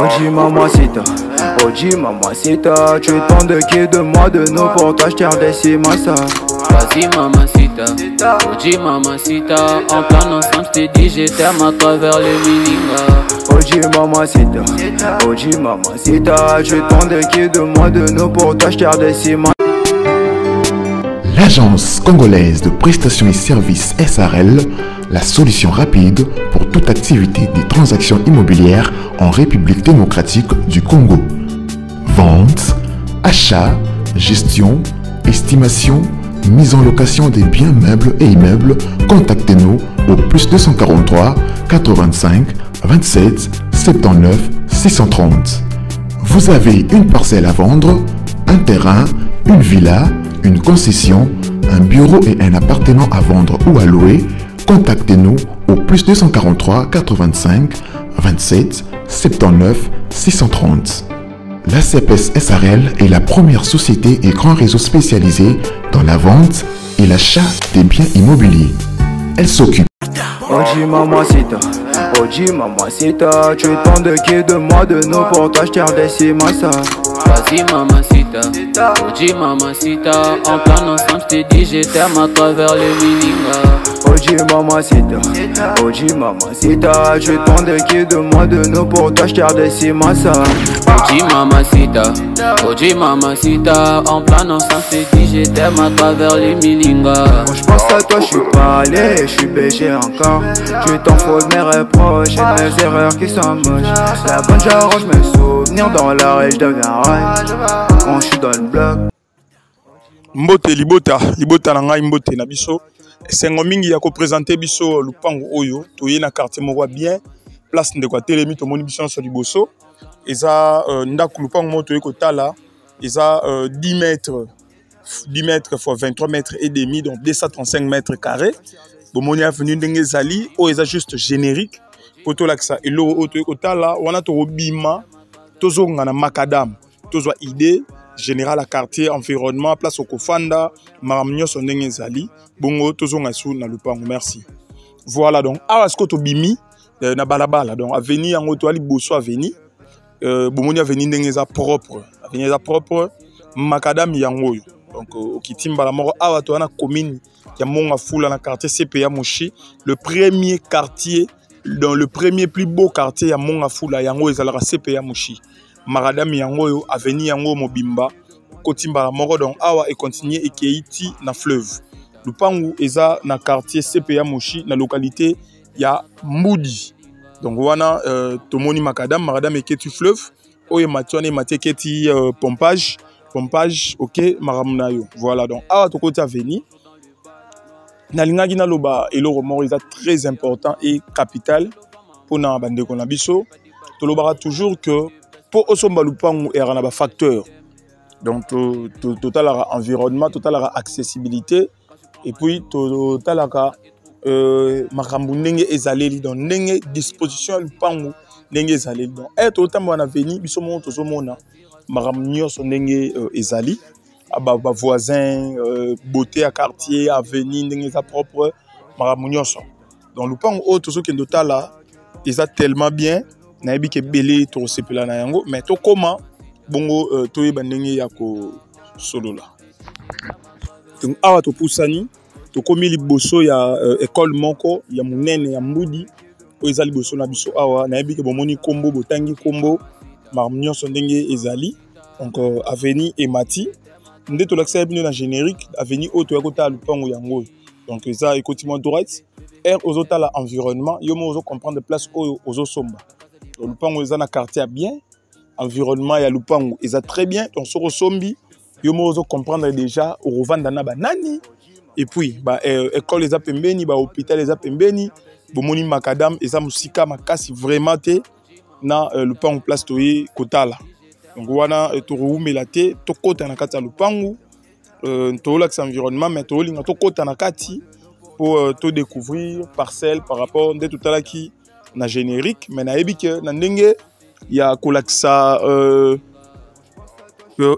Oji mamacita, Oji mamacita, tu es tant de qui de moi de nous pour toi je t'ai redessus massa. Vas-y mamacita, Oji mamacita, en plan ensemble je t'ai dit je t'aime à travers le mininga. Oji mamacita, tu es tant de qui de moi de nous pour toi je t'ai redessus massa. L'Agence congolaise de prestations et services SARL, la solution rapide pour toute activité des transactions immobilières en République démocratique du Congo. Vente, achat, gestion, estimation, mise en location des biens meubles et immeubles, contactez-nous au +243 85 27 79 630. Vous avez une parcelle à vendre, un terrain, une villa, une concession, un bureau et un appartement à vendre ou à louer, contactez-nous au +243 85 27 79 630. La CPS SARL est la première société et grand réseau spécialisé dans la vente et l'achat des biens immobiliers. Elle s'occupe. Oji mamacita, tu es tant de qui de moi de nous pour toi je t'ai redessus massa. Vas-y mamacita, Oji mamacita, en plan ensemble je t'ai dit je t'aime à travers le mininga. Oji mamacita, tu es tant de qui de moi de nous pour toi je t'ai redessus massa. Oji mamacita, en plan ensemble je t'ai dit je t'aime à travers le mininga. Quand je pense à toi je suis pas allé, je suis BG encore. Tu t'en fous de mes reproches et de mes erreurs qui sont moches. La bonne j'arrange mes souvenirs dans la rue, je deviens rage quand je suis dans le bloc. Mbote libota na ngai mbote na biso. Sengo mingi ya ko présenter biso lupango oyo toye na quartier moko bien place ndeko telemi to moni biso sur liboso. Eza ndaku lupango mo toye ko tala eza 10 mètres fois 23 mètres et demi, donc 235 mètres carrés. Bomoni avenue ndenge zali o eza juste générique poto laksa elo o toye ko tala wana to bima tozonga na makadam tozwa idée général à quartier environnement place au kofanda maramnyo sondenge zali bongo tozonga sou na lupango. Merci. Voilà donc awa skoto bimi na balabala donc avenue yango to ali boso avenue bomoni avenue ndenge za propre avenue za propre makadam yango yo donc okitimba la moko awa to na commune ya Monga Fula na quartier CPA Moshi, le premier quartier dans le premier plus beau quartier ya Monga Fula yango ezalaka CPA Moshi. Maradam yango yo avenue yango mobimba kotimba la moko donc awa et continuer et keiti na fleuve. Lupangu eza na quartier CPA Moshi na localité ya Moudi. Donc wana tomoni makadam maradam eketi fleuve oye matione mateketi pompage OK maramna yo. Voilà donc awa to kota avenue Nalingaki na loba eloko moko eza très important et capital pour na bandeko na biso. To lobara toujours que pour osomba lupangu era na ba facteur. Donc total environnement, total accessibilité et puis total makambu ndenge ezaleli donc ndenge disposition lupangu ndenge ezaleli donc total na veni biso mo tozomona makambu nyonso ndenge ezali. Ba voisins, beauté à quartier, avenue, ndenge propre, maramunyoso. Donc le pan haut tout ce qui est total là, ils a tellement bien, na ebi ke belé to sepela na yango, mais to comment bongo to e bandenge ya ko solo là. Donc awa to pusani, to komi liboso ya école moko, ya munene ya mbudi, o ezali liboso na biso awa, na ebi ke bomoni kombo botangi kombo, maramunyoso ndenge ezali. Donc avenue Emati nde to l'accès bien dans générique avenue auto ya kota lupango yango donc ça écoutiment droite air aux autres là environnement yo mo ozo comprendre place ozo somba donc lupango eza na quartier bien environnement ya lupango eza très bien donc soko sombi yo mo ozo comprendre déjà au revendre na banani et puis ba école eza pembeni ba hôpital eza pembeni bomoni makadam eza musika makasi vraiment te na lupango place toye kota là. Donc wana toruumela te tokota na kati ya lupangu tolakisa environnement mais tolinga tokota na kati pour to découvrir parcelle par rapport nde totalaki na générique mais na yebi ke na ndenge ya kolakisa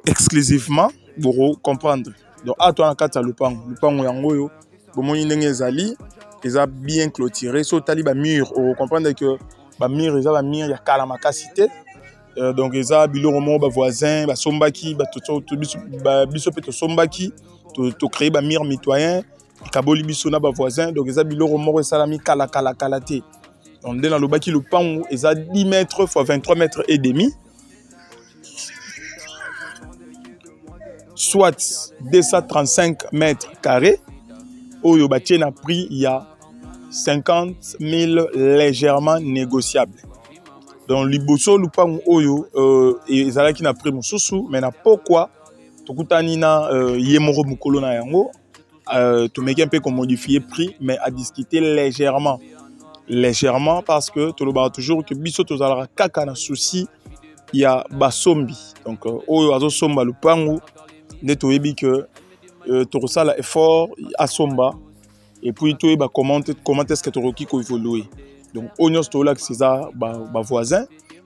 exclusivement pour comprendre donc toi na kati ya lupangu yango yo bomoni ndenge ezali eza bien clôturé so tali ba mur o comprendre que ba mur eza ba mur ya kala makasi te Donc eza biloko mo ba voisin ba sombaki ba biso pe to sombaki to créer ba mire mitoyen kaboli biso na ba voisin. Donc eza biloko mo esalami kala te. Donc dans le baki le pango eza 10 mètres x 23 mètres et demi, soit 235 mètres carrés. Oyo batie na prix il y a 50 000 légèrement négociable. Donc liboso lupango oyo ezalaki na prix mosusu, mais na pourquoi tokutani na yemoro mukolo na yango to meki un peu comme modifier prix, mais à discuter légèrement parce que to loba toujours que biso tozalaka kaka na souci ya basombi. Donc oyo azo somba lupango nde toyebi que tokosala effort à somba et puis toyeba comment est-ce que toroki ko évoluer. Donc onyos to là que c'est ça ba voisin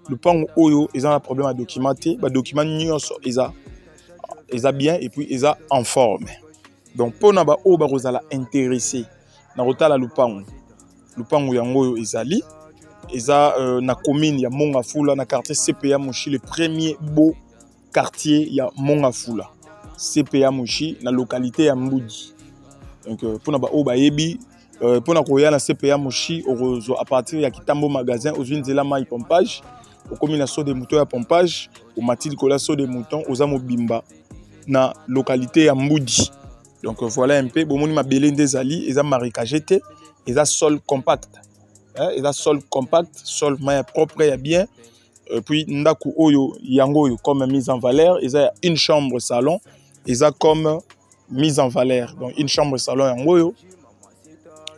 lupango oyo ils ont un problème à documenter, ba document nyos eza bien et puis ils ont en forme. Donc pona ba o ba rozala intéressé na rotala lupango yango ezali eza na commune ya Mongafula na quartier CPA Moshi, le premier beau quartier ya Mongafula. CPA Moshi na localité ya Mboudi. Donc pona ba o ba yebi pona koya na CPA Moshi à partir ya Kitambo magasin aux Nzela mai pompage au combinaison de moutons à pompage au Mathilde Colasso des moutons aux Amobimba na localité ya Mboudi. Donc voilà un peu bomoni mabele ndezali eza marécagete eza sol compact. Eza sol compact, sol mai propre et bien. Puis ndaku oyo yango comme mise en valeur, eza une chambre salon, eza comme mise en valeur. Donc une chambre salon yango yo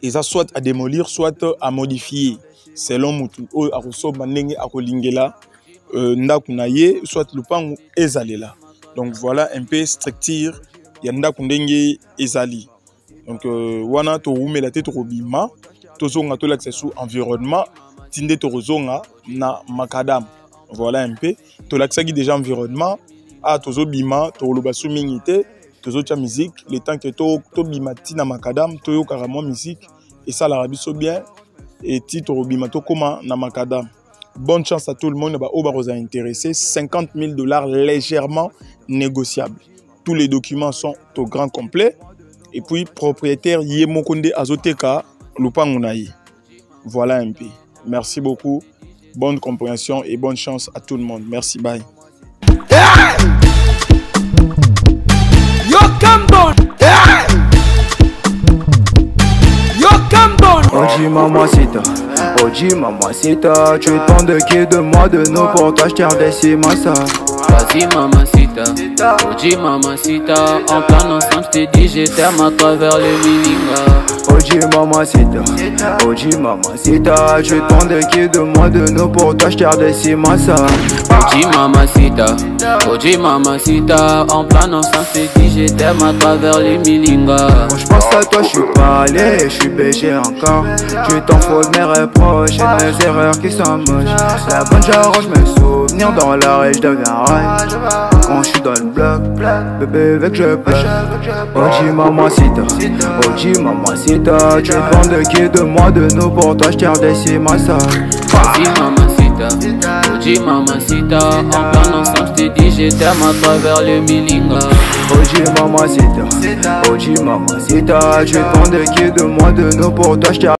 eza soit à démolir soit à modifier selon mutu oyo akosoba ndenge akolingela ndaku na ye soit lupango ezalela. Donc voilà un peu structure ya ndaku ndenge ezali. Donc wana to rumela te to robima tozonga to l'accès sous environnement tinde to rozonga na macadam. Voilà un peu to l'accès qui déjà environnement a tozo bima to loba sou mingité tozo tia musique le temps que to bima tina macadam to yo carrément musique et ça la rabiso bien et ti to robima to koma na macadam. Bonne chance à tout le monde ba oba rosa intéressé. $50 000 légèrement négociable. Tous les documents sont au grand complet et puis propriétaire Yemokonde Azoteka lupango na ye. Voilà un peu. Merci beaucoup. Bonne compréhension et bonne chance à tout le monde. Merci, bye. Yo Cambon. Yo Cambon. Oji mamacita, tu demandes de qui, de moi, de nous, pour toi je t'ai redessus ça. Vas-y mamacita, Oji mamacita, en plan ensemble je t'ai dit je t'aime à travers le Milinga. Oji mamacita, tu demandes de qui, de moi, de nous, pour toi je t'ai redessus ça. Oji mamacita, en plan ensemble je t'ai dit je t'aime à travers le Milinga. Quand je pense à toi je suis pas allé, je suis BG encore. Tu t'en fous de mes reproches et de mes erreurs qui sont moches. La bonne genre je me souviens dans la rue je deviens rail. Quand je suis dans le bloc, bébé veut que je pêche. Oji mamacita, tu demandes de qui, de moi, de nous, pour toi je t'ai redessus ça. Oji mamacita, en plan ensemble je t'ai dit je t'aime à travers le Milinga. Oji mamacita, tu demandes de qui, de moi, de nous, pour toi je t'ai